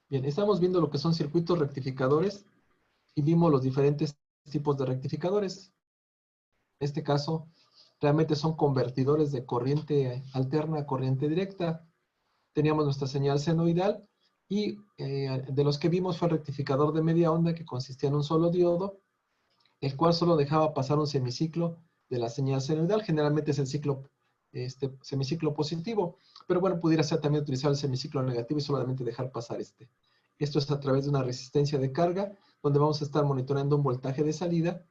Bien, estamos viendo lo que son circuitos rectificadores y vimos los diferentes tipos de rectificadores. En este caso, realmente son convertidores de corriente alterna a corriente directa. Teníamos nuestra señal senoidal y de los que vimos fue el rectificador de media onda, que consistía en un solo diodo, el cual solo dejaba pasar un semiciclo de la señal senoidal. Generalmente es el ciclo, semiciclo positivo, pero bueno, pudiera ser también utilizar el semiciclo negativo y solamente dejar pasar este. Esto es a través de una resistencia de carga, donde vamos a estar monitoreando un voltaje de salida.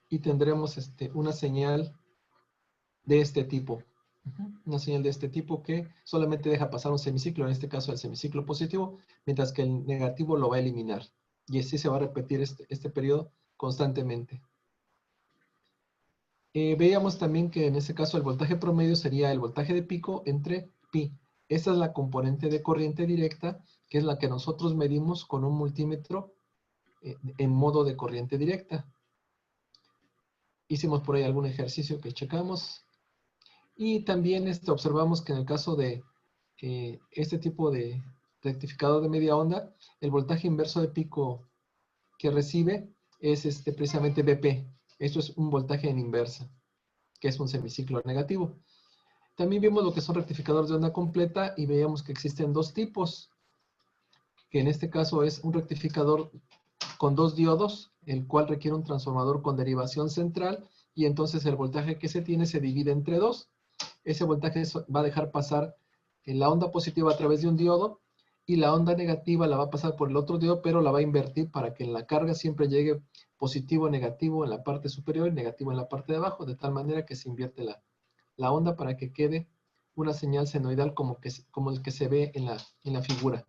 Y tendremos una señal de este tipo. Una señal de este tipo que solamente deja pasar un semiciclo, en este caso el semiciclo positivo, mientras que el negativo lo va a eliminar. Y así se va a repetir este periodo constantemente. Veíamos también que en este caso el voltaje promedio sería el voltaje de pico entre pi. Esta es la componente de corriente directa, que es la que nosotros medimos con un multímetro en modo de corriente directa. Hicimos por ahí algún ejercicio que checamos. Y también observamos que en el caso de este tipo de rectificador de media onda, el voltaje inverso de pico que recibe es precisamente BP. Esto es un voltaje en inversa, que es un semiciclo negativo. También vimos lo que son rectificadores de onda completa y veíamos que existen dos tipos, que en este caso es un rectificador con dos diodos, el cual requiere un transformador con derivación central, y entonces el voltaje que se tiene se divide entre dos. Ese voltaje va a dejar pasar la onda positiva a través de un diodo, y la onda negativa la va a pasar por el otro diodo, pero la va a invertir para que en la carga siempre llegue positivo o negativo en la parte superior y negativo en la parte de abajo, de tal manera que se invierte la onda para que quede una señal senoidal como el que se ve en la figura.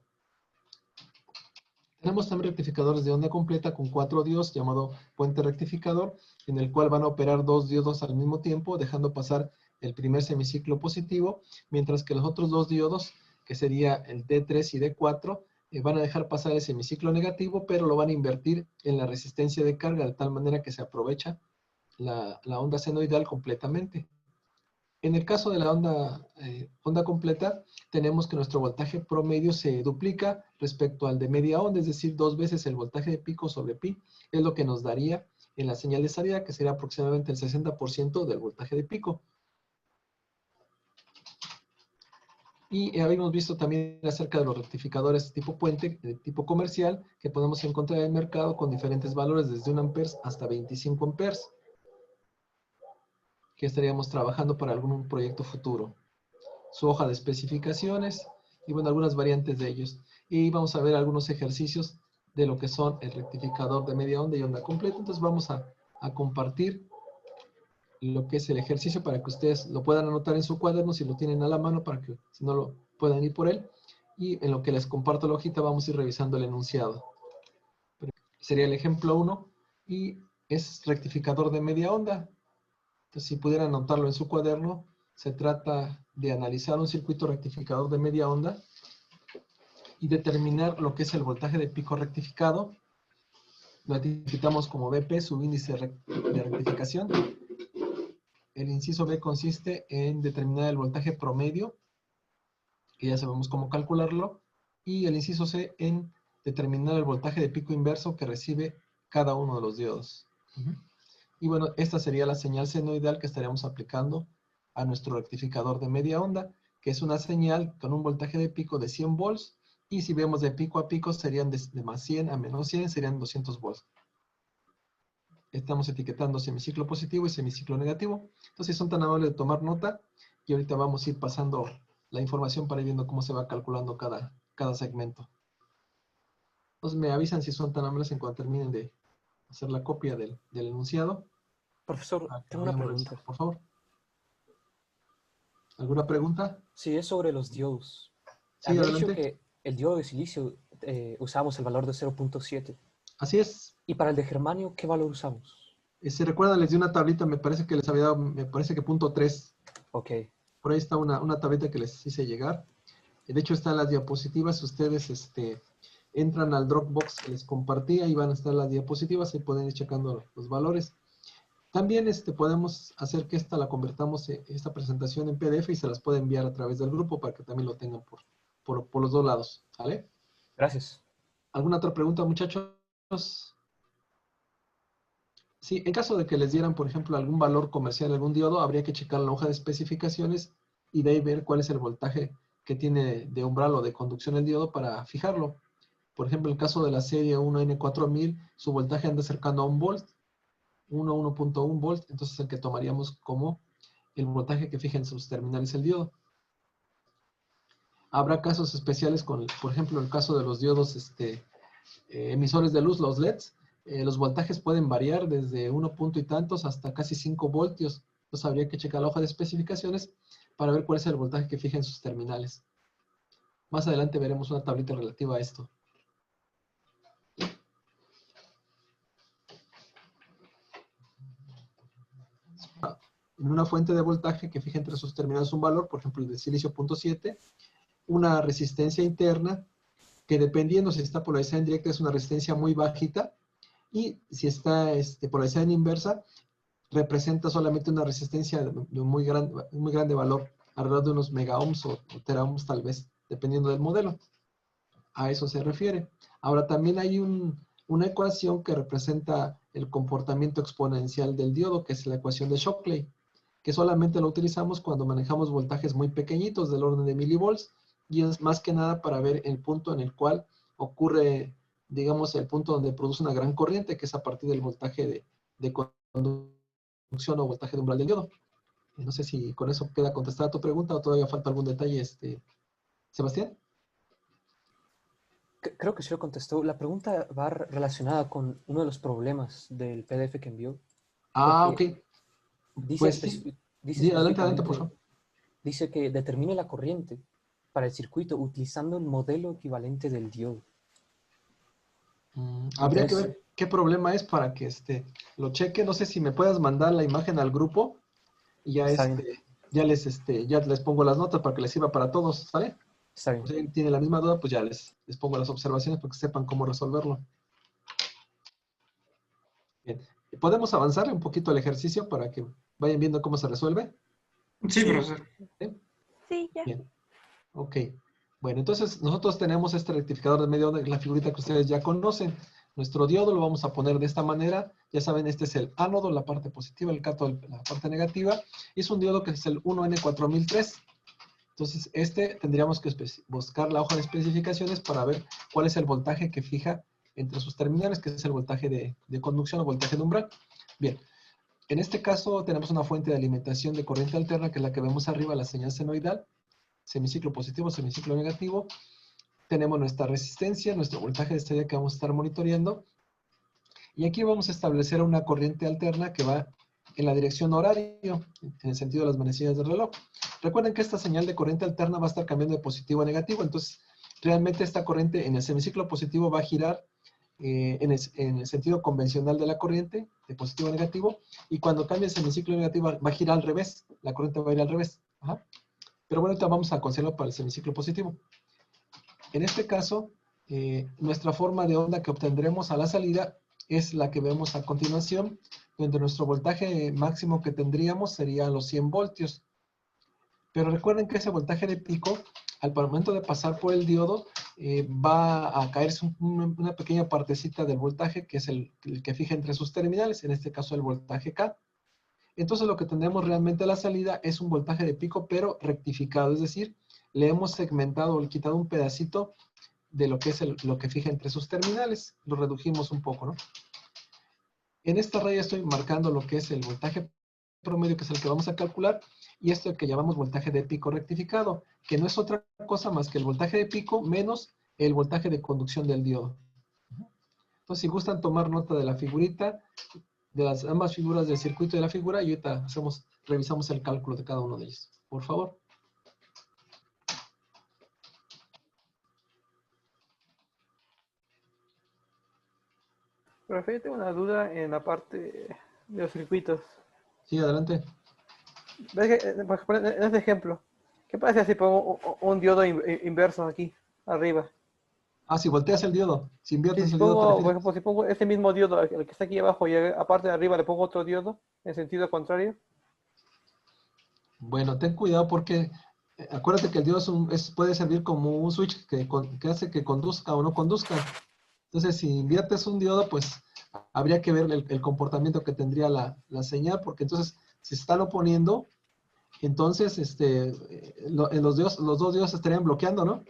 Tenemos también rectificadores de onda completa con 4 diodos, llamado puente rectificador, en el cual van a operar 2 diodos al mismo tiempo, dejando pasar el primer semiciclo positivo, mientras que los otros 2 diodos, que sería el D3 y D4, van a dejar pasar el semiciclo negativo, pero lo van a invertir en la resistencia de carga, de tal manera que se aprovecha la onda senoidal completamente. En el caso de la onda completa, tenemos que nuestro voltaje promedio se duplica respecto al de media onda, es decir, 2 veces el voltaje de pico sobre pi, es lo que nos daría en la señal de salida, que sería aproximadamente el 60% del voltaje de pico. Y habíamos visto también acerca de los rectificadores tipo puente, de tipo comercial, que podemos encontrar en el mercado con diferentes valores, desde 1 amperes hasta 25 amperes, que estaríamos trabajando para algún proyecto futuro. Su hoja de especificaciones y bueno, algunas variantes de ellos. Y vamos a ver algunos ejercicios de lo que son el rectificador de media onda y onda completa. Entonces vamos a compartir lo que es el ejercicio para que ustedes lo puedan anotar en su cuaderno si lo tienen a la mano, para que si no lo puedan ir por él. Y en lo que les comparto la hojita vamos a ir revisando el enunciado. Sería el ejemplo 1 y es rectificador de media onda. Entonces si pudieran anotarlo en su cuaderno, se trata de analizar un circuito rectificador de media onda y determinar lo que es el voltaje de pico rectificado. Lo identificamos como BP, su índice de rectificación. El inciso B consiste en determinar el voltaje promedio, que ya sabemos cómo calcularlo, y el inciso C en determinar el voltaje de pico inverso que recibe cada uno de los diodos. Y bueno, esta sería la señal senoidal que estaríamos aplicando a nuestro rectificador de media onda, que es una señal con un voltaje de pico de 100 volts, y si vemos de pico a pico serían de más 100 a menos 100, serían 200 volts. Estamos etiquetando semiciclo positivo y semiciclo negativo. Entonces son tan amables de tomar nota, y ahorita vamos a ir pasando la información para ir viendo cómo se va calculando cada segmento. Entonces me avisan si son tan amables en cuanto terminen de hacer la copia del enunciado. Profesor, tengo una pregunta. Revisar, por favor. ¿Alguna pregunta? Sí, es sobre los diodos. Sí, Había dicho adelante. que el diodo de silicio usamos el valor de 0.7. Así es. ¿Y para el de germanio qué valor usamos? Si recuerdan, les di una tablita, me parece que les había dado, me parece que punto 3. Ok. Por ahí está una tablita que les hice llegar. De hecho, están las diapositivas. Ustedes entran al Dropbox que les compartí, ahí van a estar las diapositivas y pueden ir checando los valores. También podemos hacer que la convertamos, esta presentación en PDF y se las puede enviar a través del grupo para que también lo tengan por los dos lados, ¿vale? Gracias. ¿Alguna otra pregunta, muchachos? Sí, en caso de que les dieran, por ejemplo, algún valor comercial, algún diodo, habría que checar la hoja de especificaciones y de ahí ver cuál es el voltaje que tiene de umbral o de conducción el diodo para fijarlo. Por ejemplo, en el caso de la serie 1N4000, su voltaje anda cercano a 1 volt, 1.1 volt, entonces el que tomaríamos como el voltaje que fija en sus terminales el diodo. Habrá casos especiales con, por ejemplo, el caso de los diodos emisores de luz, los LEDs, los voltajes pueden variar desde 1 punto y tantos hasta casi 5 voltios. Entonces habría que checar la hoja de especificaciones para ver cuál es el voltaje que fija en sus terminales. Más adelante veremos una tablita relativa a esto. En una fuente de voltaje que fija entre sus terminales un valor, por ejemplo el de silicio 0.7, una resistencia interna que dependiendo si está polarizada en directa es una resistencia muy bajita y si está polarizada en inversa representa solamente una resistencia de un muy grande valor, alrededor de unos megaohms o teraohms tal vez, dependiendo del modelo. A eso se refiere. Ahora también hay una ecuación que representa el comportamiento exponencial del diodo, que es la ecuación de Shockley, que solamente lo utilizamos cuando manejamos voltajes muy pequeñitos del orden de milivolts, y es más que nada para ver el punto en el cual ocurre, digamos, el punto donde produce una gran corriente, que es a partir del voltaje de conducción o voltaje de umbral del diodo. No sé si con eso queda contestada tu pregunta o todavía falta algún detalle, Sebastián. Creo que sí lo contestó. La pregunta va relacionada con uno de los problemas del PDF que envió, Ah, ok. porque dice, Pues sí. dice Sí, adelante, adelante, por específicamente, favor. dice que determine la corriente para el circuito utilizando el modelo equivalente del diodo. Habría que Entonces, ver qué problema es para que lo cheque. No sé si me puedas mandar la imagen al grupo y ya está bien, ya les pongo las notas para que les sirva para todos, ¿sale? está O bien. si alguien tiene la misma duda, pues ya les pongo las observaciones para que sepan cómo resolverlo. Bien. ¿Podemos avanzarle un poquito al ejercicio para que vayan viendo cómo se resuelve? Sí, profesor. ¿Sí? Sí, ya. Bien. Ok. Bueno, entonces nosotros tenemos este rectificador de medio onda, la figurita que ustedes ya conocen. Nuestro diodo lo vamos a poner de esta manera. Ya saben, este es el ánodo, la parte positiva, el cátodo, la parte negativa. Y es un diodo que es el 1N4003. Entonces, tendríamos que buscar la hoja de especificaciones para ver cuál es el voltaje que fija entre sus terminales, que es el voltaje de conducción o voltaje de umbral. Bien, en este caso tenemos una fuente de alimentación de corriente alterna, que es la que vemos arriba, la señal senoidal, semiciclo positivo, semiciclo negativo. Tenemos nuestra resistencia, nuestro voltaje de salida que vamos a estar monitoreando. Y aquí vamos a establecer una corriente alterna que va en la dirección horario, en el sentido de las manecillas del reloj. Recuerden que esta señal de corriente alterna va a estar cambiando de positivo a negativo, entonces realmente esta corriente en el semiciclo positivo va a girar en el sentido convencional de la corriente, de positivo a negativo, y cuando cambie el semiciclo negativo va a girar al revés, la corriente va a ir al revés. Ajá. Pero bueno, ahorita vamos a considerarlo para el semiciclo positivo. En este caso, nuestra forma de onda que obtendremos a la salida es la que vemos a continuación, donde nuestro voltaje máximo que tendríamos sería los 100 voltios. Pero recuerden que ese voltaje de pico, al momento de pasar por el diodo, va a caerse una pequeña partecita del voltaje, que es el que fija entre sus terminales, en este caso el voltaje K. Entonces lo que tendremos realmente a la salida es un voltaje de pico, pero rectificado, es decir, le hemos segmentado o quitado un pedacito de lo que es lo que fija entre sus terminales. Lo redujimos un poco, ¿no? En esta raya estoy marcando lo que es el voltaje promedio, que es el que vamos a calcular, y esto es el que llamamos voltaje de pico rectificado, que no es otra cosa más que el voltaje de pico menos el voltaje de conducción del diodo. Entonces, si gustan tomar nota de la figurita, de las ambas figuras del circuito de la figura, y ahorita revisamos el cálculo de cada uno de ellos. Por favor. Profe, yo tengo una duda en la parte de los circuitos. Sí, adelante. ¿Ves que, por ejemplo, en este ejemplo, qué pasa si pongo un diodo inverso aquí, arriba? Ah, si volteas el diodo, si Si, inviertes si el diodo, ¿te pongo, por refieres? ejemplo, si pongo este mismo diodo, el que está aquí abajo, y aparte de arriba le pongo otro diodo, en sentido contrario. Bueno, ten cuidado porque acuérdate que el diodo puede servir como un switch que hace que conduzca o no conduzca. Entonces, si inviertes un diodo, pues habría que ver el comportamiento que tendría la señal, porque entonces, si se están oponiendo, entonces los dos diodos estarían bloqueando, ¿no?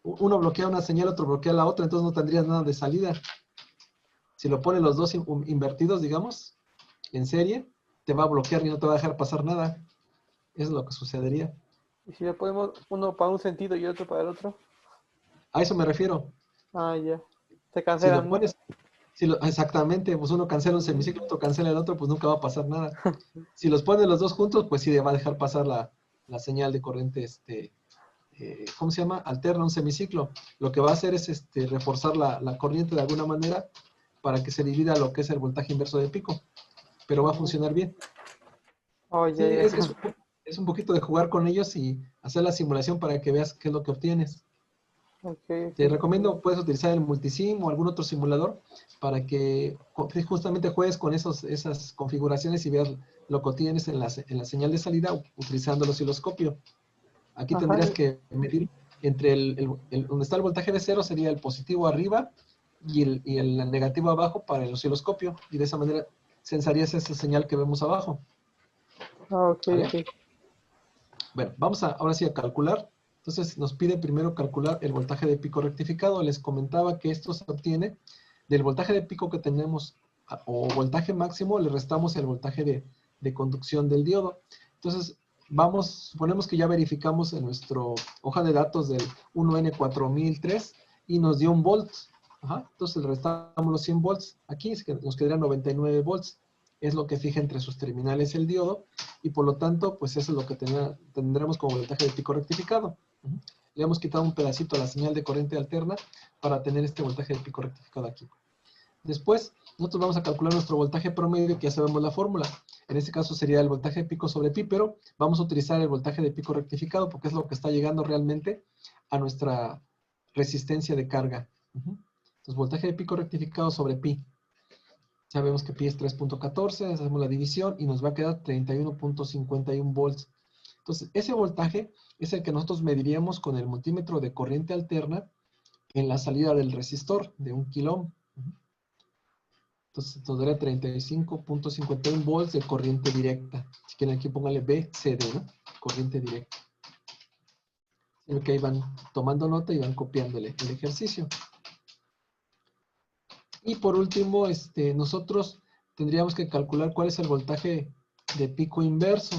Uno bloquea una señal, otro bloquea la otra, entonces no tendrías nada de salida. Si lo ponen los dos invertidos, digamos, en serie, te va a bloquear y no te va a dejar pasar nada. Eso es lo que sucedería. Y si le ponemos uno para un sentido y otro para el otro, A eso me refiero. ah, ya. Se Si lo cancelan, ¿no? pones, exactamente, pues uno cancela un semiciclo, otro cancela el otro, pues nunca va a pasar nada. Si los pones los dos juntos, pues sí, va a dejar pasar la señal de corriente, ¿cómo se llama? Alterna un semiciclo. Lo que va a hacer es reforzar la corriente de alguna manera para que se divida lo que es el voltaje inverso de pico, pero va a funcionar bien. Oh, Sí, ya, ya. es un poquito de jugar con ellos y hacer la simulación para que veas qué es lo que obtienes. Ok, Te ok. recomiendo, puedes utilizar el multisim o algún otro simulador para que justamente juegues con esas configuraciones y veas lo que obtienes en la señal de salida utilizando el osciloscopio. Aquí Ajá. tendrías que medir entre donde está el voltaje de cero sería el positivo arriba y el negativo abajo para el osciloscopio. Y de esa manera sensarías esa señal que vemos abajo. Ah, ok, ¿Vale? ok. Bueno, ahora sí a calcular. Entonces nos pide primero calcular el voltaje de pico rectificado. Les comentaba que esto se obtiene del voltaje de pico que tenemos o voltaje máximo, le restamos el voltaje de conducción del diodo. Entonces, suponemos que ya verificamos en nuestra hoja de datos del 1N4003 y nos dio un volt. Ajá, entonces le restamos los 100 volts. Aquí es que nos quedarían 99 volts. Es lo que fija entre sus terminales el diodo y por lo tanto, pues eso es lo que tendremos como voltaje de pico rectificado. Le hemos quitado un pedacito a la señal de corriente alterna para tener este voltaje de pico rectificado aquí. Después, nosotros vamos a calcular nuestro voltaje promedio, que ya sabemos la fórmula. En este caso sería el voltaje de pico sobre pi, pero vamos a utilizar el voltaje de pico rectificado porque es lo que está llegando realmente a nuestra resistencia de carga. Entonces, voltaje de pico rectificado sobre pi. Sabemos que pi es 3.14, hacemos la división y nos va a quedar 31.51 volts. Entonces, ese voltaje es el que nosotros mediríamos con el multímetro de corriente alterna en la salida del resistor de 1 kilo ohm. Entonces, nos daría 35.51 volts de corriente directa. Si quieren aquí póngale BCD, ¿no? Corriente directa. Así que ahí van tomando nota y van copiándole el ejercicio. Y por último, nosotros tendríamos que calcular cuál es el voltaje de pico inverso.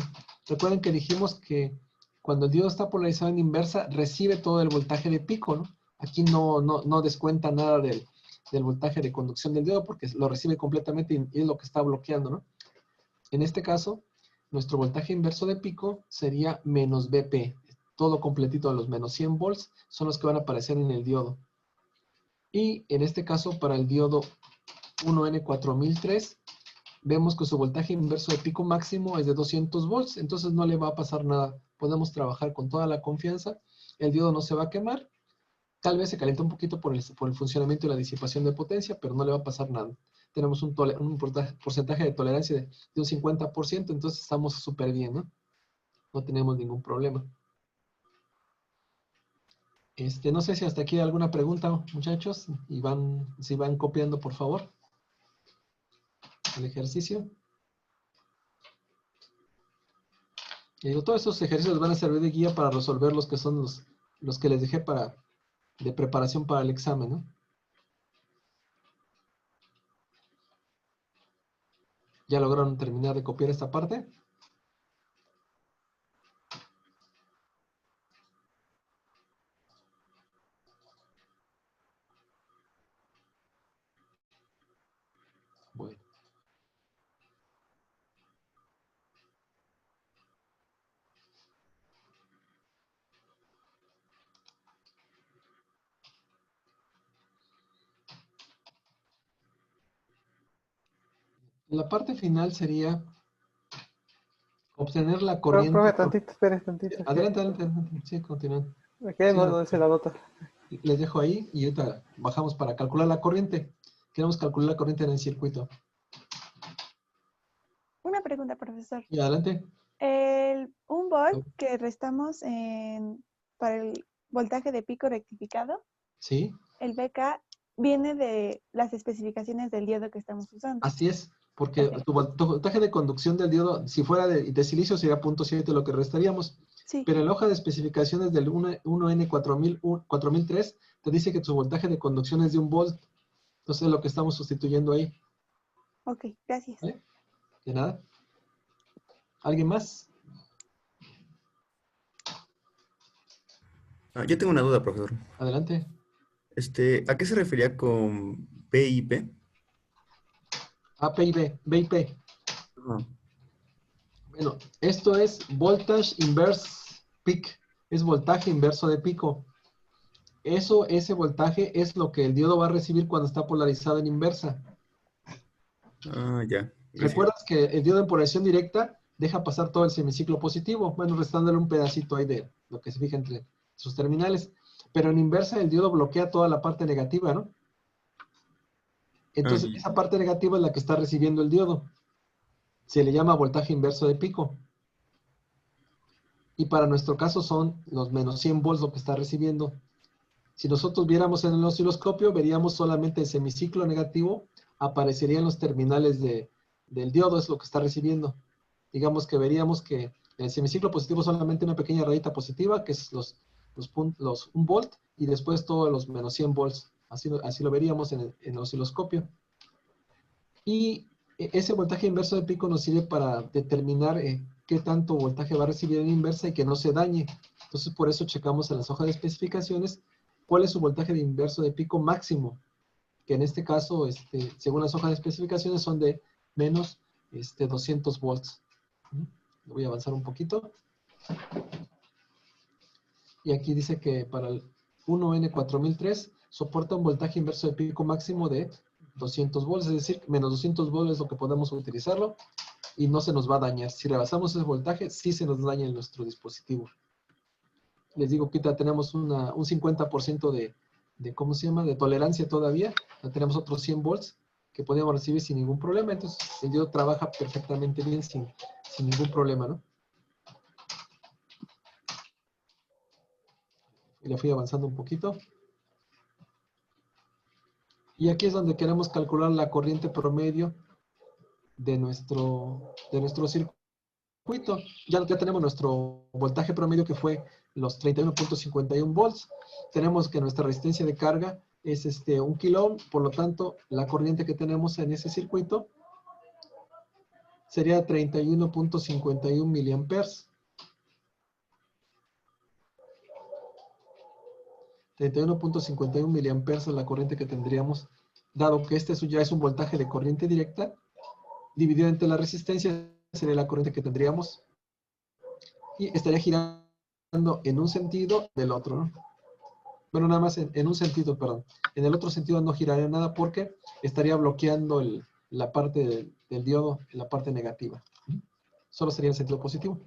Recuerden que dijimos que cuando el diodo está polarizado en inversa, recibe todo el voltaje de pico, ¿no? Aquí no descuenta nada del voltaje de conducción del diodo porque lo recibe completamente y es lo que está bloqueando, ¿no? En este caso, nuestro voltaje inverso de pico sería menos BP. Todo completito de los menos 100 volts son los que van a aparecer en el diodo. Y en este caso, para el diodo 1N4003, vemos que su voltaje inverso de pico máximo es de 200 volts, entonces no le va a pasar nada. Podemos trabajar con toda la confianza, el diodo no se va a quemar, tal vez se calienta un poquito por el funcionamiento y la disipación de potencia, pero no le va a pasar nada. Tenemos un porcentaje de tolerancia de un 50%, entonces estamos súper bien, ¿no? No tenemos ningún problema. No sé si hasta aquí hay alguna pregunta, muchachos, y si van copiando, por favor, el ejercicio. Y digo, todos estos ejercicios van a servir de guía para resolver los que son los que les dejé de preparación para el examen, ¿no? ¿Ya lograron terminar de copiar esta parte? Bueno. La parte final sería obtener la Profe, corriente por... tantito, espere tantito. Adelante, adelante, adelante. Sí, continúen. Me quedé Sí, donde se la nota. les dejo ahí y ahorita bajamos para calcular la corriente. Queremos calcular la corriente en el circuito. Una pregunta, profesor. Y adelante. Un volt que restamos para el voltaje de pico rectificado, Sí, el BK, viene de las especificaciones del diodo que estamos usando. así es. Porque Ok. tu voltaje de conducción del diodo, si fuera de silicio, sería 0.7 lo que restaríamos. Sí, Pero en la hoja de especificaciones del 1N4003 te dice que tu voltaje de conducción es de 1 volt. Entonces es lo que estamos sustituyendo ahí. ok, gracias. ¿Vale? De nada. ¿Alguien más? Yo tengo una duda, profesor. Adelante. ¿A qué se refería con P y P? A, P y B. B y P. Ajá. Bueno, esto es voltage inverse peak. Es voltaje inverso de pico. Ese voltaje es lo que el diodo va a recibir cuando está polarizado en inversa. Ah, ya. Gracias. ¿Recuerdas que el diodo en polarización directa deja pasar todo el semiciclo positivo? Bueno, restándole un pedacito ahí de lo que se fija entre sus terminales. Pero en inversa el diodo bloquea toda la parte negativa, ¿no? Entonces, ya. esa parte negativa es la que está recibiendo el diodo. Se le llama voltaje inverso de pico. Y para nuestro caso son los menos 100 volts lo que está recibiendo. Si nosotros viéramos en el osciloscopio, veríamos solamente el semiciclo negativo, aparecería en los terminales del diodo, es lo que está recibiendo. Digamos que veríamos que en el semiciclo positivo solamente una pequeña rayita positiva, que es los 1 volt, y después todos los menos 100 volts. Así lo veríamos en el osciloscopio. Y ese voltaje inverso de pico nos sirve para determinar qué tanto voltaje va a recibir en inversa y que no se dañe. Entonces, por eso checamos en las hojas de especificaciones cuál es su voltaje de inverso de pico máximo, que en este caso, según las hojas de especificaciones, son de menos 200 volts. Voy a avanzar un poquito. Y aquí dice que para el 1N4003 soporta un voltaje inverso de pico máximo de 200 volts, es decir, menos 200 volts es lo que podemos utilizarlo y no se nos va a dañar. Si rebasamos ese voltaje, sí se nos daña en nuestro dispositivo. Les digo que ahorita tenemos un 50% ¿cómo se llama? De tolerancia todavía. Ya tenemos otros 100 volts que podemos recibir sin ningún problema. Entonces, el diodo trabaja perfectamente bien sin ningún problema, ¿no? Y le fui avanzando un poquito. Y aquí es donde queremos calcular la corriente promedio de nuestro circuito. Ya tenemos nuestro voltaje promedio que fue los 31.51 volts. Tenemos que nuestra resistencia de carga es 1 kilo ohm, por lo tanto la corriente que tenemos en ese circuito sería 31.51 miliamperes. 31.51 miliamperes es la corriente que tendríamos, dado que este ya es un voltaje de corriente directa, dividido entre la resistencia sería la corriente que tendríamos y estaría girando en un sentido del otro, ¿no? Bueno, nada más en un sentido, perdón. En el otro sentido no giraría nada porque estaría bloqueando la parte del diodo en la parte negativa. Solo sería en sentido positivo.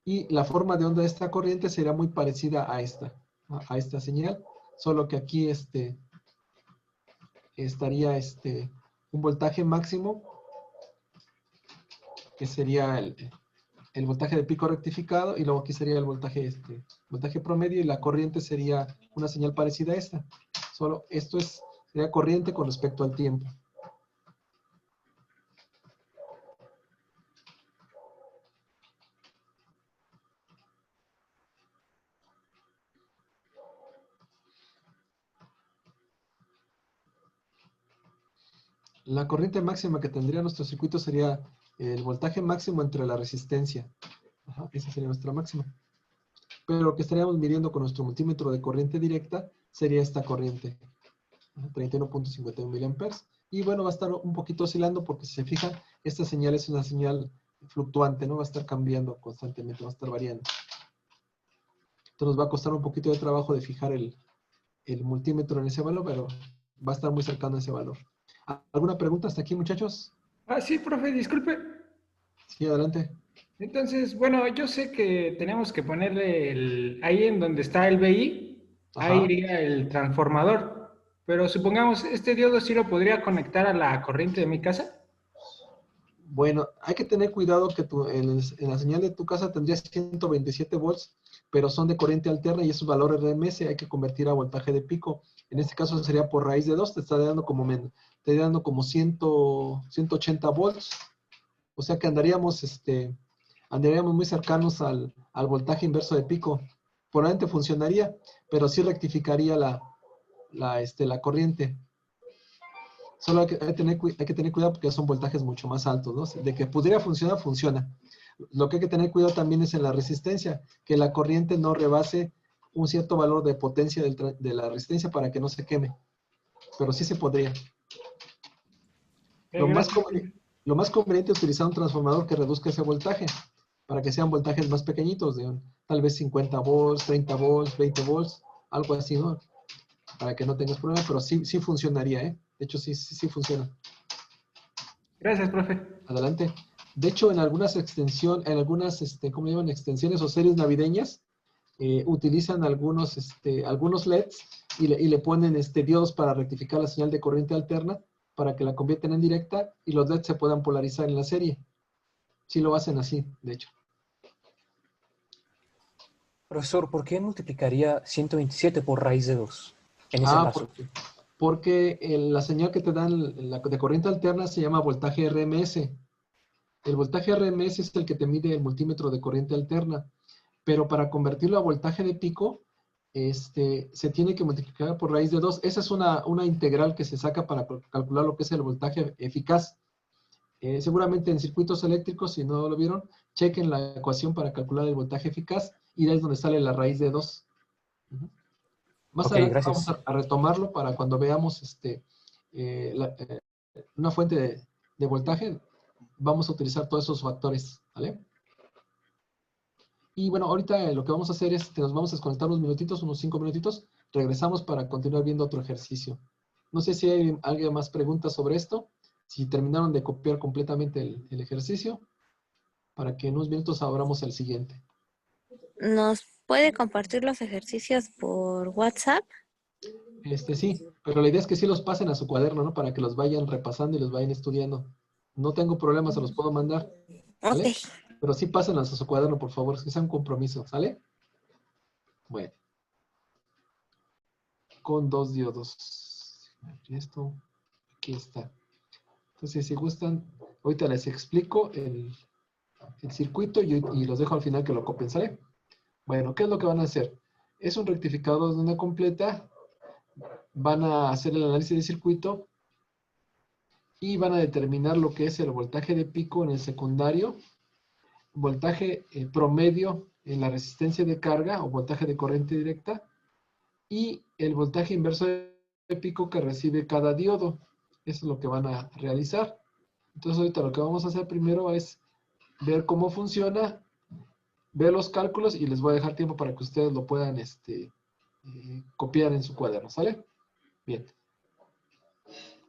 Y la forma de onda de esta corriente sería muy parecida a esta señal, solo que aquí estaría un voltaje máximo, que sería el voltaje de pico rectificado, y luego aquí sería el voltaje promedio, y la corriente sería una señal parecida a esta. Solo esto sería corriente con respecto al tiempo. La corriente máxima que tendría nuestro circuito sería el voltaje máximo entre la resistencia. Ajá, esa sería nuestra máxima. Pero lo que estaríamos midiendo con nuestro multímetro de corriente directa sería esta corriente, 31.51 miliamperes. Y bueno, va a estar un poquito oscilando porque si se fijan, esta señal es una señal fluctuante, ¿no? Va a estar cambiando constantemente, va a estar variando. Entonces nos va a costar un poquito de trabajo de fijar el multímetro en ese valor, pero va a estar muy cercano a ese valor. ¿Alguna pregunta hasta aquí, muchachos? Sí, profe, disculpe. Sí, adelante. Entonces, bueno, yo sé que tenemos que ponerle ahí en donde está el BI, Ajá. ahí iría el transformador. Pero supongamos, ¿este diodo sí lo podría conectar a la corriente de mi casa? Bueno, hay que tener cuidado que en la señal de tu casa tendrías 127 volts, pero son de corriente alterna y esos valores RMS hay que convertir a voltaje de pico. En este caso sería por raíz de 2, te está dando como, te está dando como 180 volts. O sea que andaríamos muy cercanos al voltaje inverso de pico. Probablemente funcionaría, pero sí rectificaría la corriente. Solo hay que tener cuidado porque son voltajes mucho más altos, ¿no? De que pudiera funcionar, funciona. Lo que hay que tener cuidado también es en la resistencia, que la corriente no rebase un cierto valor de potencia de la resistencia para que no se queme. Pero sí se podría. Lo más, Gracias. lo más conveniente es utilizar un transformador que reduzca ese voltaje para que sean voltajes más pequeñitos, de tal vez 50 volts, 30 volts, 20 volts, algo así, ¿no? Para que no tengas problemas, pero sí funcionaría, ¿eh? De hecho, sí funciona. Gracias, profe. Adelante. De hecho, en algunas ¿cómo le llaman? Extensiones o series navideñas, utilizan algunos LEDs y le ponen diodos para rectificar la señal de corriente alterna para que la conviertan en directa y los LEDs se puedan polarizar en la serie. Sí lo hacen así, de hecho. Profesor, ¿por qué multiplicaría 127 por raíz de 2 en ese caso? Porque la señal que te dan de corriente alterna se llama voltaje RMS. El voltaje RMS es el que te mide el multímetro de corriente alterna, pero para convertirlo a voltaje de pico, se tiene que multiplicar por raíz de 2. Esa es una integral que se saca para calcular lo que es el voltaje eficaz. Seguramente en circuitos eléctricos, si no lo vieron, chequen la ecuación para calcular el voltaje eficaz y de ahí es donde sale la raíz de 2. Más Ok, adelante gracias. vamos a retomarlo para cuando veamos una fuente de voltaje, vamos a utilizar todos esos factores, ¿vale? Y bueno, ahorita lo que vamos a hacer es que nos vamos a desconectar unos minutitos, unos 5 minutitos, regresamos para continuar viendo otro ejercicio. No sé si hay alguien más preguntas sobre esto, si terminaron de copiar completamente el ejercicio, para que en unos minutos abramos el siguiente. ¿Nos puede compartir los ejercicios por WhatsApp? Sí, pero la idea es que sí los pasen a su cuaderno, ¿no? Para que los vayan repasando y los vayan estudiando. No tengo problemas, se los puedo mandar, ¿vale? Ok. Pero sí pásenlos a su cuaderno, por favor, que sea un compromiso, ¿sale? Bueno. Con 2 diodos. Esto, aquí está. Entonces, si gustan, ahorita les explico el circuito y los dejo al final que lo copien, ¿sale? Bueno, ¿qué es lo que van a hacer? Es un rectificador de una completa. Van a hacer el análisis de circuito y van a determinar lo que es el voltaje de pico en el secundario, voltaje promedio en la resistencia de carga o voltaje de corriente directa y el voltaje inverso de pico que recibe cada diodo. Eso es lo que van a realizar. Entonces ahorita lo que vamos a hacer primero es ver cómo funciona, ver los cálculos y les voy a dejar tiempo para que ustedes lo puedan copiar en su cuaderno, ¿sale? Bien.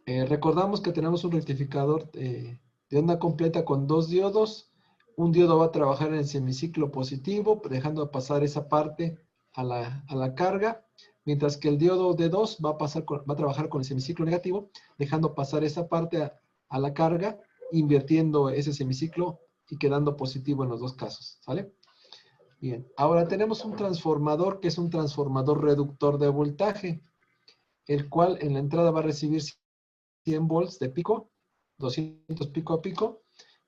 Recordamos que tenemos un rectificador de onda completa con 2 diodos. Un diodo va a trabajar en el semiciclo positivo, dejando pasar esa parte a la carga, mientras que el diodo de 2 va a trabajar con el semiciclo negativo, dejando pasar esa parte a la carga, invirtiendo ese semiciclo y quedando positivo en los dos casos, ¿sale? Bien, ahora tenemos un transformador que es un transformador reductor de voltaje, el cual en la entrada va a recibir 100 volts de pico, 200 pico a pico,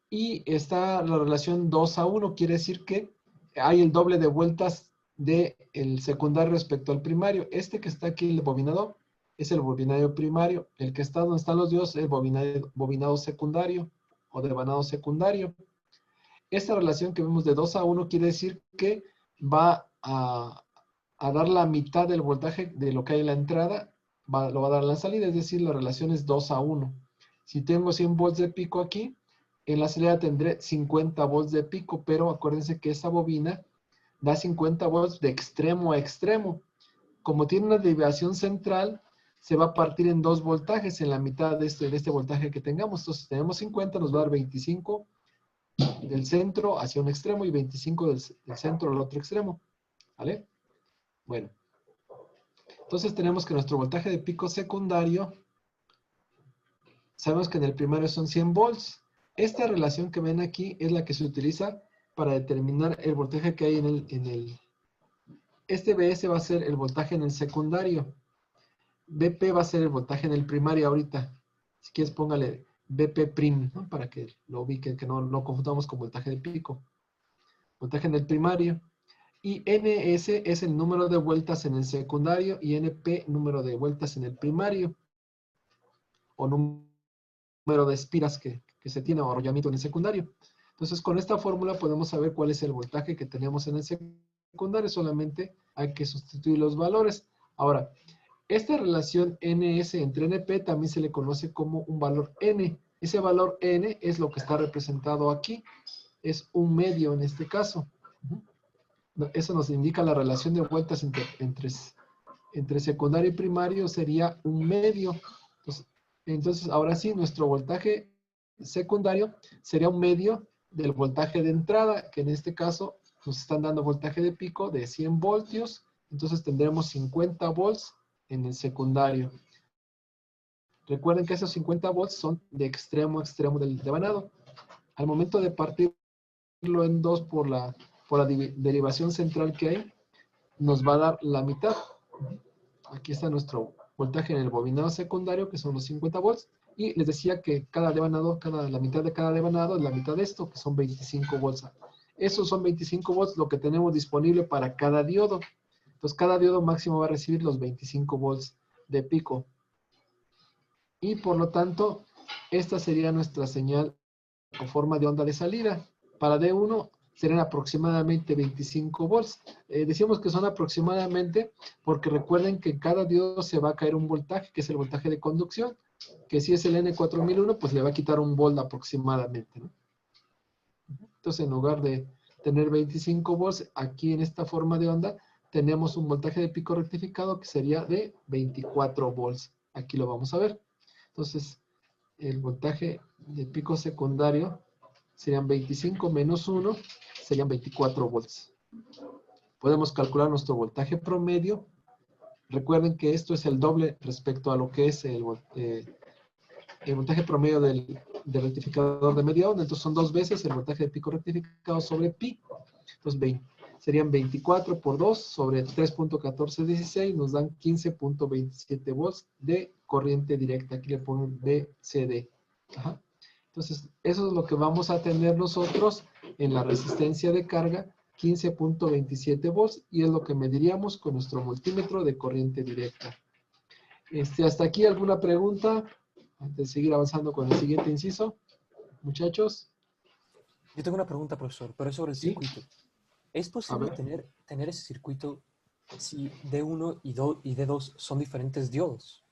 y está la relación 2:1, quiere decir que hay el doble de vueltas del secundario respecto al primario. Este que está aquí, el bobinado, es el bobinario primario. El que está donde están los diodos es el bobinado secundario o devanado secundario. Esta relación que vemos de 2:1 quiere decir que va a dar la mitad del voltaje de lo que hay en la entrada, lo va a dar en la salida, es decir, la relación es 2:1. Si tengo 100 volts de pico aquí, en la salida tendré 50 volts de pico, pero acuérdense que esa bobina da 50 volts de extremo a extremo. Como tiene una desviación central, se va a partir en 2 voltajes en la mitad de este voltaje que tengamos. Entonces, tenemos 50, nos va a dar 25 del centro hacia un extremo y 25 del centro al otro extremo. ¿Vale? Bueno. Entonces tenemos que nuestro voltaje de pico secundario, sabemos que en el primario son 100 volts. Esta relación que ven aquí es la que se utiliza para determinar el voltaje que hay en el... Este BS va a ser el voltaje en el secundario. BP va a ser el voltaje en el primario ahorita. Si quieres póngale BP', ¿no? Para que lo ubiquen, que no confundamos con voltaje de pico. Voltaje en el primario. Y NS es el número de vueltas en el secundario y NP número de vueltas en el primario. O número de espiras que se tiene o arrollamiento en el secundario. Entonces, con esta fórmula podemos saber cuál es el voltaje que tenemos en el secundario. Solamente hay que sustituir los valores. Ahora, esta relación NS entre NP también se le conoce como un valor N. Ese valor N es lo que está representado aquí. Es un medio en este caso. Eso nos indica la relación de vueltas entre secundario y primario sería un medio. Entonces, ahora sí, nuestro voltaje secundario sería un medio del voltaje de entrada, que en este caso nos están dando voltaje de pico de 100 voltios. Entonces tendremos 50 volts en el secundario. Recuerden que esos 50 volts son de extremo a extremo del devanado. Al momento de partirlo en dos por la derivación central que hay, nos va a dar la mitad. Aquí está nuestro voltaje en el bobinado secundario, que son los 50 volts. Y les decía que cada devanado, la mitad de cada devanado es la mitad de esto, que son 25 volts. Esos son 25 volts lo que tenemos disponible para cada diodo. Entonces, cada diodo máximo va a recibir los 25 volts de pico. Y por lo tanto, esta sería nuestra señal o forma de onda de salida. Para D1 serían aproximadamente 25 volts. Decimos que son aproximadamente porque recuerden que en cada diodo se va a caer un voltaje, que es el voltaje de conducción, que si es el N4001, pues le va a quitar un volt aproximadamente, ¿no? Entonces, en lugar de tener 25 volts, aquí en esta forma de onda, tenemos un voltaje de pico rectificado que sería de 24 volts. Aquí lo vamos a ver. Entonces, el voltaje de pico secundario serían 25 menos 1, serían 24 volts. Podemos calcular nuestro voltaje promedio. Recuerden que esto es el doble respecto a lo que es el voltaje promedio del rectificador de media onda. Entonces son 2 veces el voltaje de pico rectificado sobre pi. Entonces serían 24 por 2 sobre 3.1416, nos dan 15.27 volts de corriente directa. Aquí le ponen BCD. Ajá. Entonces, eso es lo que vamos a tener nosotros en la resistencia de carga, 15.27 volts, y es lo que mediríamos con nuestro multímetro de corriente directa. ¿Hasta aquí alguna pregunta? Antes de seguir avanzando con el siguiente inciso, muchachos. Yo tengo una pregunta, profesor, pero es sobre el ¿Sí? circuito. ¿Es posible tener ese circuito si D1 y D2 son diferentes diodos?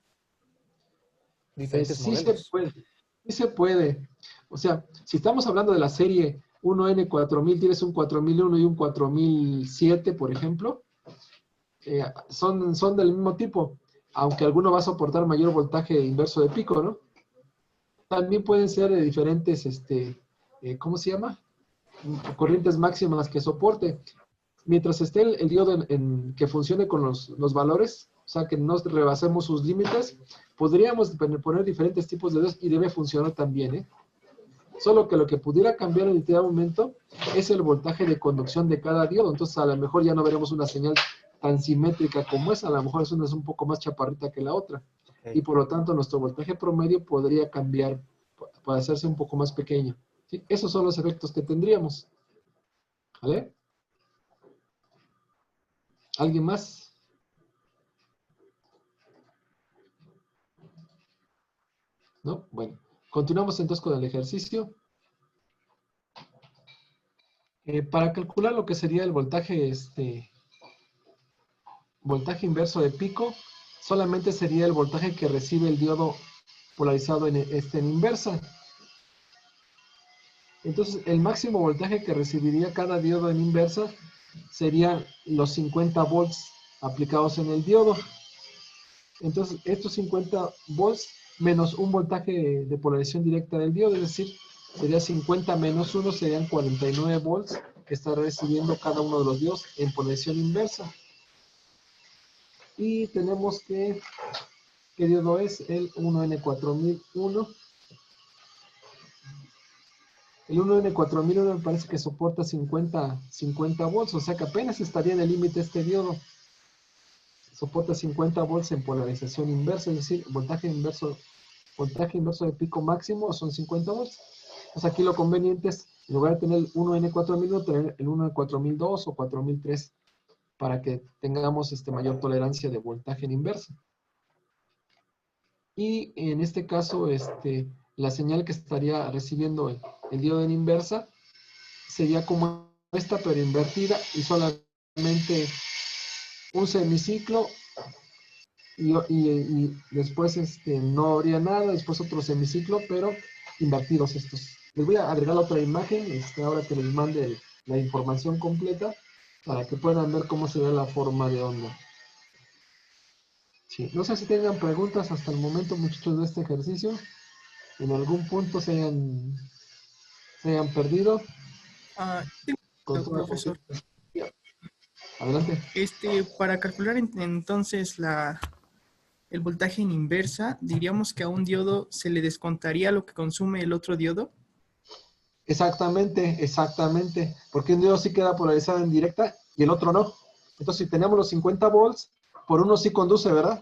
Diferentes Sí modelos. se puede. Sí se puede. O sea, si estamos hablando de la serie 1N4000, tienes un 4001 y un 4007, por ejemplo, son del mismo tipo, aunque alguno va a soportar mayor voltaje inverso de pico, ¿no? También pueden ser de diferentes, ¿cómo se llama? Corrientes máximas que soporte. Mientras esté el diodo que funcione con los valores, o sea, que no rebasemos sus límites, podríamos poner diferentes tipos de diodos y debe funcionar también, ¿eh? Solo que lo que pudiera cambiar en determinado momento es el voltaje de conducción de cada diodo. Entonces, a lo mejor ya no veremos una señal tan simétrica como esa. A lo mejor una es un poco más chaparrita que la otra. Okay. Y por lo tanto, nuestro voltaje promedio podría cambiar para hacerse un poco más pequeño. ¿Sí? Esos son los efectos que tendríamos. ¿Vale? ¿Alguien más? ¿No? Bueno, continuamos entonces con el ejercicio. Para calcular lo que sería el voltaje, voltaje inverso de pico, solamente sería el voltaje que recibe el diodo polarizado en inversa. Entonces, el máximo voltaje que recibiría cada diodo en inversa serían los 50 volts aplicados en el diodo. Entonces, estos 50 volts menos un voltaje de polarización directa del diodo, es decir, sería 50 menos 1, serían 49 volts que está recibiendo cada uno de los diodos en polarización inversa. Y tenemos que, ¿qué diodo es? El 1N4001. El 1N4001 me parece que soporta 50 volts, o sea que apenas estaría en el límite este diodo. Soporta 50 volts en polarización inversa, es decir, voltaje inverso de pico máximo son 50 volts. Pues aquí lo conveniente es, en lugar de tener el 1N4001, tener el 1N4002 o 4003 para que tengamos mayor tolerancia de voltaje en inversa. Y en este caso, la señal que estaría recibiendo el diodo en inversa sería como esta, pero invertida y solamente un semiciclo y después no habría nada, después otro semiciclo, pero invertidos estos. Les voy a agregar otra imagen, ahora que les mande la información completa, para que puedan ver cómo se ve la forma de onda. Sí. No sé si tengan preguntas hasta el momento, muchachos, de este ejercicio. En algún punto se hayan perdido. Tengo Con una duda, profesor. Adelante. Para calcular entonces el voltaje en inversa, diríamos que a un diodo se le descontaría lo que consume el otro diodo. Exactamente, exactamente. Porque un diodo sí queda polarizado en directa y el otro no. Entonces, si tenemos los 50 volts, por uno sí conduce, ¿verdad?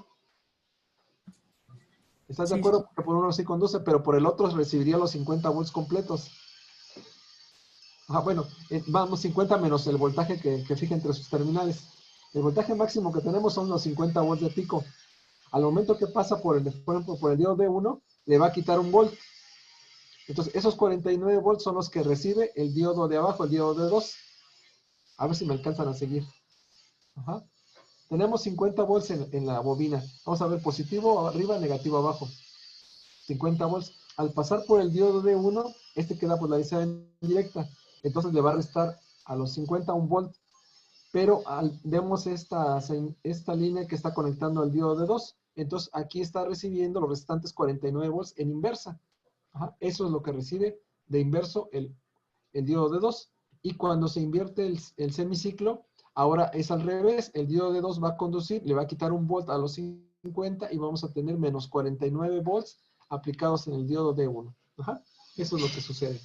¿Estás de acuerdo? Porque por uno sí conduce, pero por el otro recibiría los 50 volts completos. Bueno, vamos 50 menos el voltaje que fija entre sus terminales. El voltaje máximo que tenemos son los 50 volts de pico. Al momento que pasa por ejemplo, por el diodo D1, le va a quitar un volt. Entonces, esos 49 volts son los que recibe el diodo de abajo, el diodo D2. A ver si me alcanzan a seguir. Ajá. Tenemos 50 volts en la bobina. Vamos a ver positivo arriba, negativo abajo. 50 volts. Al pasar por el diodo D1, queda polarizado en directa. Entonces le va a restar a los 50 un volt. Pero vemos esta línea que está conectando al diodo D2. Entonces aquí está recibiendo los restantes 49 volts en inversa. Ajá. Eso es lo que recibe de inverso el diodo D2. Y cuando se invierte el semiciclo, ahora es al revés. El diodo D2 va a conducir, le va a quitar un volt a los 50 y vamos a tener menos 49 volts aplicados en el diodo D1. Ajá. Eso es lo que sucede.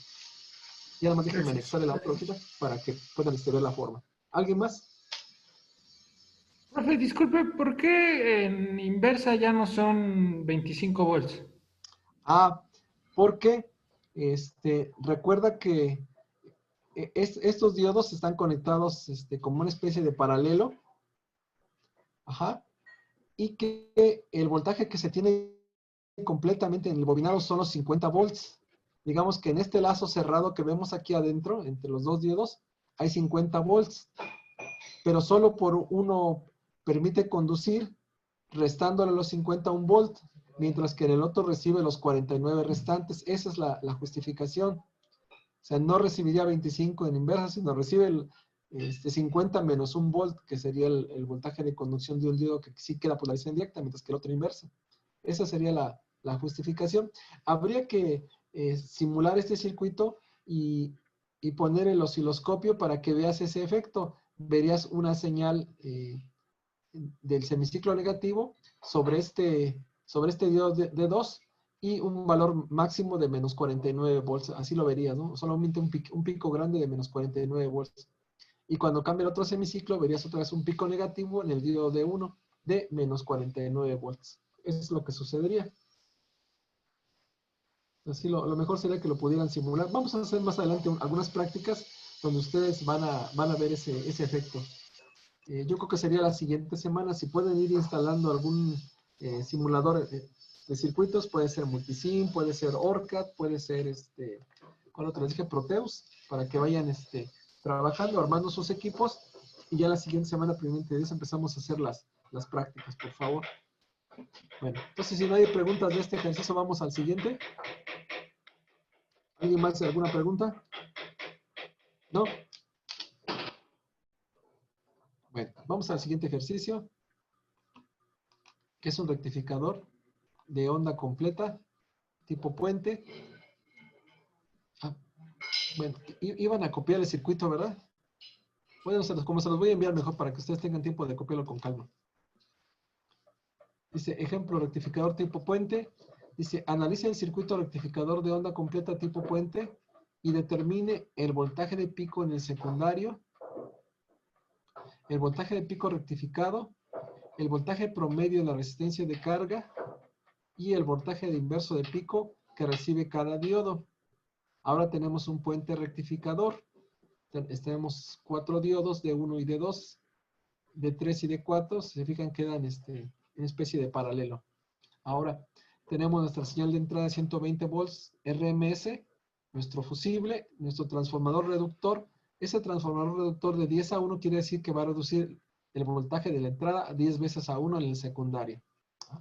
Ya nada más déjenme anexarle la otra hojita para que puedan ver la forma. ¿Alguien más? Profe, disculpe, ¿por qué en inversa ya no son 25 volts? Porque recuerda que estos diodos están conectados como una especie de paralelo. Ajá. Y que el voltaje que se tiene completamente en el bobinado son los 50 volts. Digamos que en este lazo cerrado que vemos aquí adentro, entre los dos diodos, hay 50 volts. Pero solo por uno permite conducir, restándole los 50 un volt, mientras que en el otro recibe los 49 restantes. Esa es la justificación. O sea, no recibiría 25 en inversa, sino recibe 50 menos un volt, que sería el voltaje de conducción de un diodo que sí queda polarizado en directa, mientras que el otro inversa. Esa sería la justificación. Habría que simular este circuito y poner el osciloscopio para que veas ese efecto. Verías una señal del semiciclo negativo sobre este diodo de 2 y un valor máximo de menos 49 volts. Así lo verías, ¿no? Solamente un pico grande de menos 49 volts. Y cuando cambia el otro semiciclo, verías otra vez un pico negativo en el diodo de 1 de menos 49 volts. Eso es lo que sucedería. Así lo mejor sería que lo pudieran simular. Vamos a hacer más adelante algunas prácticas donde ustedes van a ver ese efecto. Yo creo que sería la siguiente semana. Si pueden ir instalando algún simulador de circuitos, puede ser Multisim, puede ser ORCAD, puede ser, ¿cuál otro les dije? Proteus, para que vayan trabajando, armando sus equipos. Y ya la siguiente semana, primeramente Dios, empezamos a hacer las prácticas, por favor. Bueno, entonces si no hay preguntas de este ejercicio, vamos al siguiente. ¿Alguien más alguna pregunta? ¿No? Bueno, vamos al siguiente ejercicio, que es un rectificador de onda completa, tipo puente. Bueno, iban a copiar el circuito, ¿verdad? Bueno, como se los voy a enviar mejor para que ustedes tengan tiempo de copiarlo con calma. Dice, ejemplo, rectificador tipo puente. Dice, analice el circuito rectificador de onda completa tipo puente y determine el voltaje de pico en el secundario, el voltaje de pico rectificado, el voltaje promedio de la resistencia de carga y el voltaje de inverso de pico que recibe cada diodo. Ahora tenemos un puente rectificador. Tenemos 4 diodos de 1 y de 2, de 3 y de 4. Si se fijan, quedan en especie de paralelo. Ahora tenemos nuestra señal de entrada de 120 volts RMS, nuestro fusible, nuestro transformador reductor. Ese transformador reductor de 10 a 1 quiere decir que va a reducir el voltaje de la entrada 10 veces a 1 en el secundario.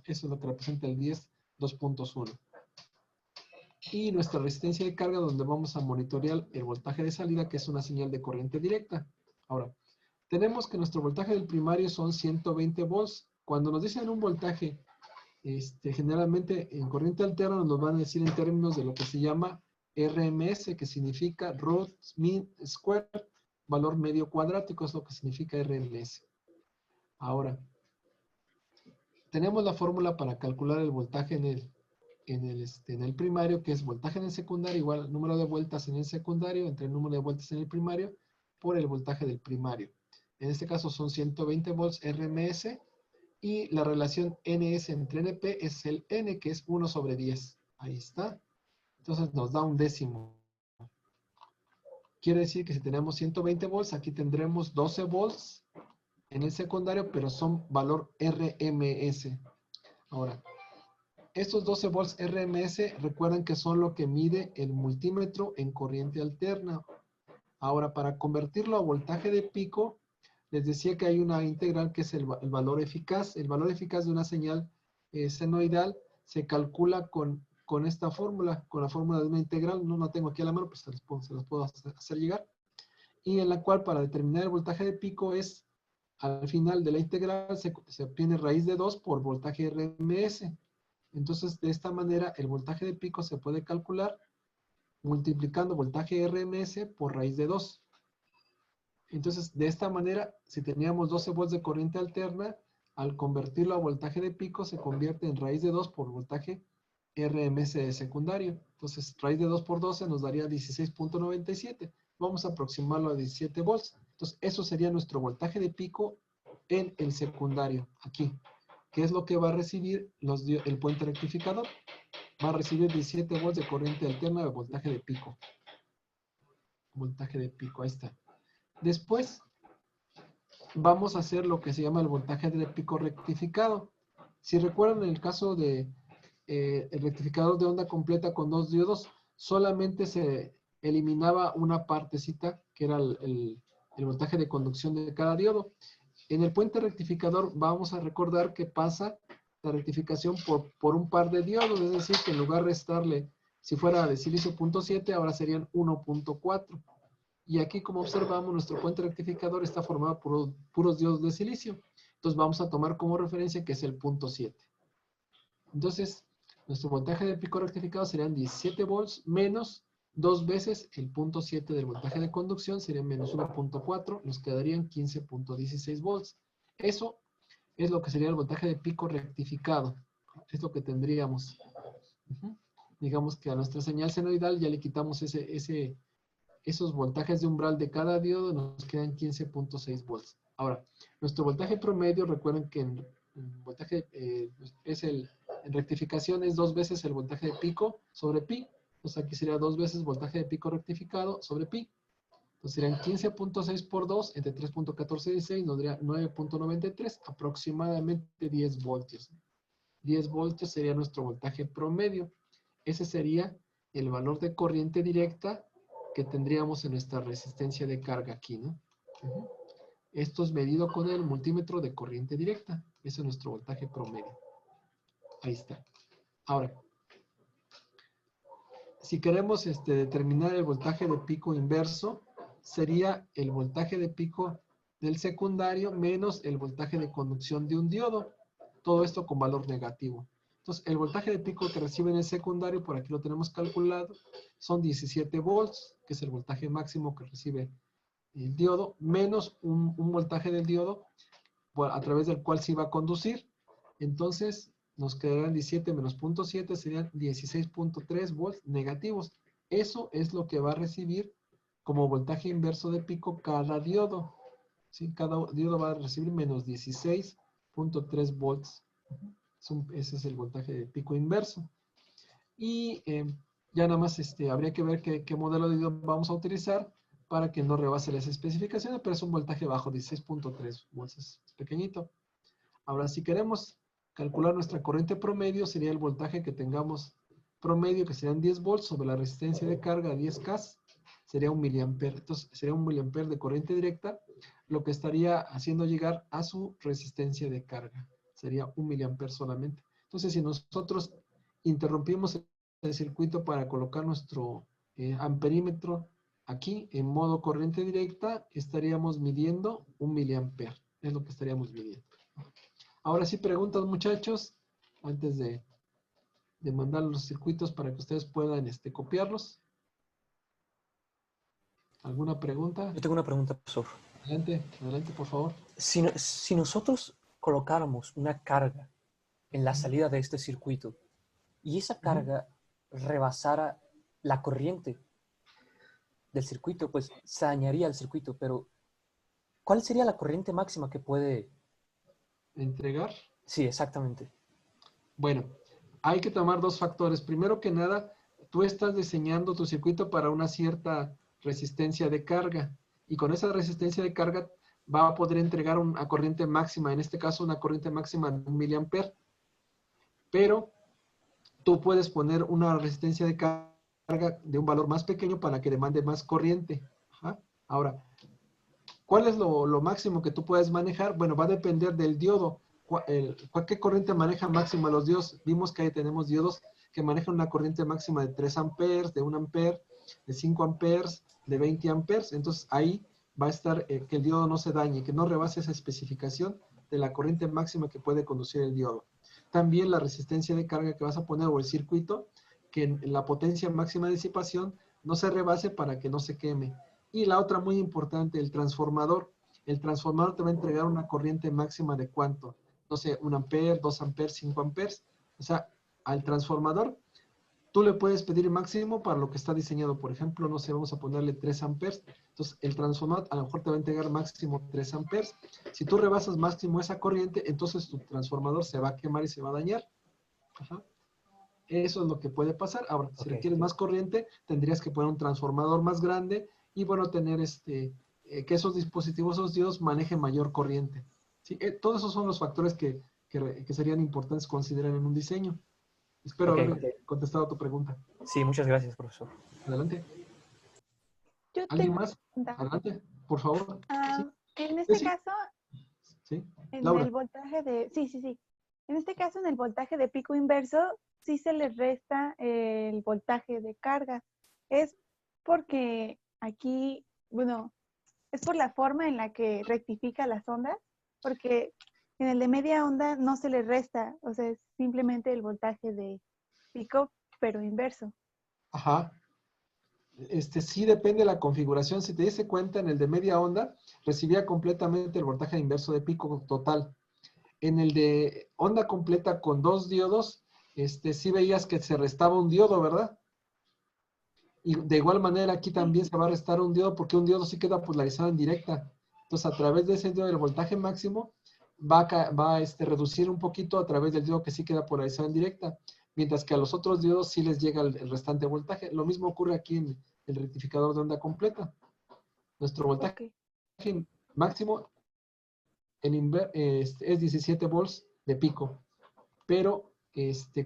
Eso es lo que representa el 10 2.1. Y nuestra resistencia de carga, donde vamos a monitorear el voltaje de salida, que es una señal de corriente directa. Ahora, tenemos que nuestro voltaje del primario son 120 volts. Cuando nos dicen un voltaje, generalmente en corriente alterna nos van a decir en términos de lo que se llama RMS, que significa root mean square, valor medio cuadrático, es lo que significa RMS. Ahora, tenemos la fórmula para calcular el voltaje en el primario, que es voltaje en el secundario igual al número de vueltas en el secundario entre el número de vueltas en el primario por el voltaje del primario. En este caso son 120 volts RMS y la relación NS entre NP es el N, que es 1 sobre 10. Ahí está. Entonces nos da un décimo. Quiere decir que si tenemos 120 volts, aquí tendremos 12 volts en el secundario, pero son valor RMS. Ahora, estos 12 volts RMS, recuerden que son lo que mide el multímetro en corriente alterna. Ahora, para convertirlo a voltaje de pico, les decía que hay una integral que es el valor eficaz. El valor eficaz de una señal senoidal se calcula con esta fórmula, con la fórmula de una integral. No la tengo aquí a la mano, pues se las puedo hacer llegar. Y en la cual, para determinar el voltaje de pico, es al final de la integral se obtiene raíz de 2 por voltaje RMS. Entonces, de esta manera, el voltaje de pico se puede calcular multiplicando voltaje RMS por raíz de 2. Entonces, de esta manera, si teníamos 12 volts de corriente alterna, al convertirlo a voltaje de pico, se convierte en raíz de 2 por voltaje RMS de secundario. Entonces, raíz de 2 por 12 nos daría 16.97. Vamos a aproximarlo a 17 volts. Entonces, eso sería nuestro voltaje de pico en el secundario, aquí. ¿Qué es lo que va a recibir el puente rectificador? Va a recibir 17 volts de corriente alterna de voltaje de pico. Voltaje de pico, ahí está. Después, vamos a hacer lo que se llama el voltaje de pico rectificado. Si recuerdan, en el caso de el rectificador de onda completa con 2 diodos, solamente se eliminaba una partecita, que era el voltaje de conducción de cada diodo. En el puente rectificador vamos a recordar que pasa la rectificación por un par de diodos, es decir, que en lugar de restarle, si fuera de silicio 0.7, ahora serían 1.4. Y aquí, como observamos, nuestro puente rectificador está formado por puros diodos de silicio. Entonces vamos a tomar como referencia que es el 0.7. Entonces, nuestro voltaje de pico rectificado serían 17 volts menos 2 veces el 0.7 del voltaje de conducción, serían menos 1.4, nos quedarían 15.16 volts. Eso es lo que sería el voltaje de pico rectificado. Es lo que tendríamos. Digamos que a nuestra señal senoidal ya le quitamos esos voltajes de umbral de cada diodo, nos quedan 15.6 volts. Ahora, nuestro voltaje promedio, recuerden que en voltaje en rectificación es 2 veces el voltaje de pico sobre pi. Entonces aquí sería 2 veces voltaje de pico rectificado sobre pi. Entonces serían 15.6 por 2 entre 3.1416 nos daría 9.93, aproximadamente 10 voltios. 10 voltios sería nuestro voltaje promedio. Ese sería el valor de corriente directa que tendríamos en nuestra resistencia de carga aquí, ¿no? Esto es medido con el multímetro de corriente directa. Ese es nuestro voltaje promedio. Ahí está. Ahora, si queremos determinar el voltaje de pico inverso, sería el voltaje de pico del secundario menos el voltaje de conducción de un diodo. Todo esto con valor negativo. Entonces, el voltaje de pico que recibe en el secundario, por aquí lo tenemos calculado, son 17 volts, que es el voltaje máximo que recibe el diodo, menos un voltaje del diodo a través del cual se iba a conducir. Entonces, nos quedarán 17 menos 0.7, serían 16.3 volts negativos. Eso es lo que va a recibir como voltaje inverso de pico cada diodo. ¿Sí? Cada diodo va a recibir menos 16.3 volts. Ese es el voltaje de pico inverso. Y ya nada más habría que ver qué modelo de diodo vamos a utilizar para que no rebase las especificaciones, pero es un voltaje bajo, 16.3 volts, es pequeñito. Ahora, si queremos calcular nuestra corriente promedio, sería el voltaje que tengamos promedio, que serían 10 volts sobre la resistencia de carga 10K, sería 1 miliampere. Entonces, sería 1 miliampere de corriente directa, lo que estaría haciendo llegar a su resistencia de carga. Sería 1 miliampere solamente. Entonces, si nosotros interrumpimos el circuito para colocar nuestro amperímetro aquí en modo corriente directa, estaríamos midiendo 1 miliampere. Es lo que estaríamos midiendo. Ahora sí, preguntas, muchachos, antes de mandar los circuitos para que ustedes puedan copiarlos. ¿Alguna pregunta? Yo tengo una pregunta, profesor. Adelante, adelante, por favor. Si nosotros colocáramos una carga en la salida de este circuito y esa carga rebasara la corriente del circuito, pues se dañaría el circuito, pero ¿cuál sería la corriente máxima que puede entregar? Sí, exactamente. Bueno, hay que tomar dos factores. Primero que nada, tú estás diseñando tu circuito para una cierta resistencia de carga, y con esa resistencia de carga va a poder entregar una corriente máxima, en este caso una corriente máxima de 1 miliampere, pero tú puedes poner una resistencia de carga de un valor más pequeño para que demande más corriente. Ajá. Ahora, ¿cuál es lo máximo que tú puedes manejar? Bueno, va a depender del diodo. ¿Qué corriente maneja máxima los diodos? Vimos que ahí tenemos diodos que manejan una corriente máxima de 3 amperes, de 1 ampere, de 5 amperes, de 20 amperes. Entonces ahí va a estar que el diodo no se dañe, que no rebase esa especificación de la corriente máxima que puede conducir el diodo. También la resistencia de carga que vas a poner o el circuito, que en la potencia máxima de disipación no se rebase para que no se queme. Y la otra muy importante, el transformador. El transformador te va a entregar una corriente máxima de ¿cuánto? No sé, 1 ampere, 2 amperes, 5 amperes. O sea, al transformador tú le puedes pedir máximo para lo que está diseñado. Por ejemplo, no sé, vamos a ponerle 3 amperes. Entonces, el transformador a lo mejor te va a entregar máximo 3 amperes. Si tú rebasas máximo esa corriente, entonces tu transformador se va a quemar y se va a dañar. Ajá. Eso es lo que puede pasar. Ahora, si requieres más corriente, tendrías que poner un transformador más grande y, bueno, tener que esos dispositivos, esos diodos, manejen mayor corriente. ¿Sí? Todos esos son los factores que serían importantes considerar en un diseño. Espero haber contestado a tu pregunta. Sí, muchas gracias, profesor. Adelante. ¿Alguien más? Adelante, por favor. ¿Sí? En este caso, ¿sí? En el voltaje de... Sí. En este caso, en el voltaje de pico inverso, sí se le resta el voltaje de carga. Es porque aquí, bueno, es por la forma en la que rectifica las ondas, porque en el de media onda no se le resta, o sea, es simplemente el voltaje de pico, pero inverso. Ajá. Sí depende de la configuración. Si te diste cuenta, en el de media onda recibía completamente el voltaje inverso de pico total. En el de onda completa con 2 diodos, sí veías que se restaba un diodo, ¿verdad? Y de igual manera aquí también se va a restar un diodo porque un diodo sí queda polarizado en directa. Entonces a través de ese diodo del voltaje máximo va a reducir un poquito a través del diodo que sí queda polarizado en directa. Mientras que a los otros diodos sí les llega el restante voltaje. Lo mismo ocurre aquí en el rectificador de onda completa. Nuestro voltaje máximo es 17 volts de pico. Pero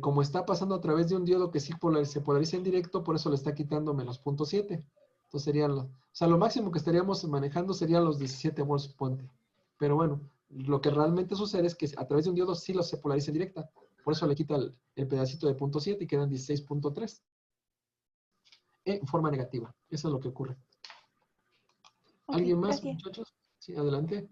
como está pasando a través de un diodo que sí se polariza en directo, por eso le está quitando menos 0.7. Entonces serían lo máximo que estaríamos manejando serían los 17 volts, ponte. Pero bueno, lo que realmente sucede es que a través de un diodo sí se polariza en directa. Por eso le quita el pedacito de 0.7 y quedan 16.3. En forma negativa. Eso es lo que ocurre. ¿Alguien más, muchachos? Sí, adelante.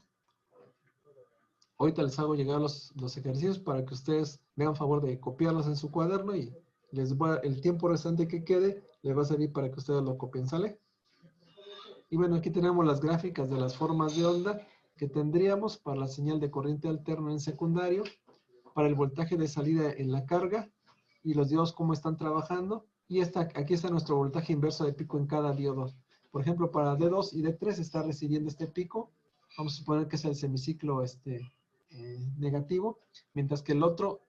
Ahorita les hago llegar los ejercicios para que ustedes me hagan favor de copiarlos en su cuaderno y el tiempo restante que quede les va a servir para que ustedes lo copien, ¿sale? Y bueno, aquí tenemos las gráficas de las formas de onda que tendríamos para la señal de corriente alterna en secundario. para el voltaje de salida en la carga y los diodos cómo están trabajando. Y aquí está nuestro voltaje inverso de pico en cada diodo. Por ejemplo, para D2 y D3 está recibiendo este pico. Vamos a suponer que es el semiciclo negativo, mientras que el otro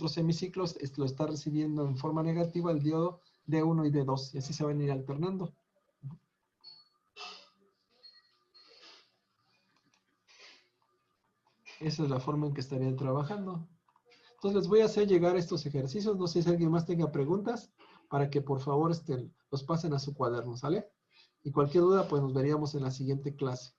semiciclo lo está recibiendo en forma negativa el diodo D1 y D2, y así se van a ir alternando. Esa es la forma en que estarían trabajando. Entonces les voy a hacer llegar estos ejercicios. No sé si alguien más tenga preguntas, para que por favor los pasen a su cuaderno, ¿sale? Y cualquier duda, pues nos veríamos en la siguiente clase.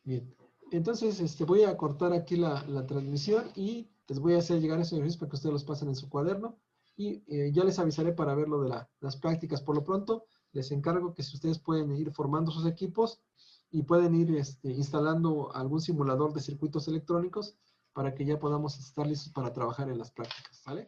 Bien. Entonces voy a cortar aquí la transmisión y les voy a hacer llegar esos ejercicios para que ustedes los pasen en su cuaderno. Y ya les avisaré para ver lo de las prácticas. Por lo pronto, les encargo que si ustedes pueden ir formando sus equipos y pueden ir instalando algún simulador de circuitos electrónicos para que ya podamos estar listos para trabajar en las prácticas, ¿vale?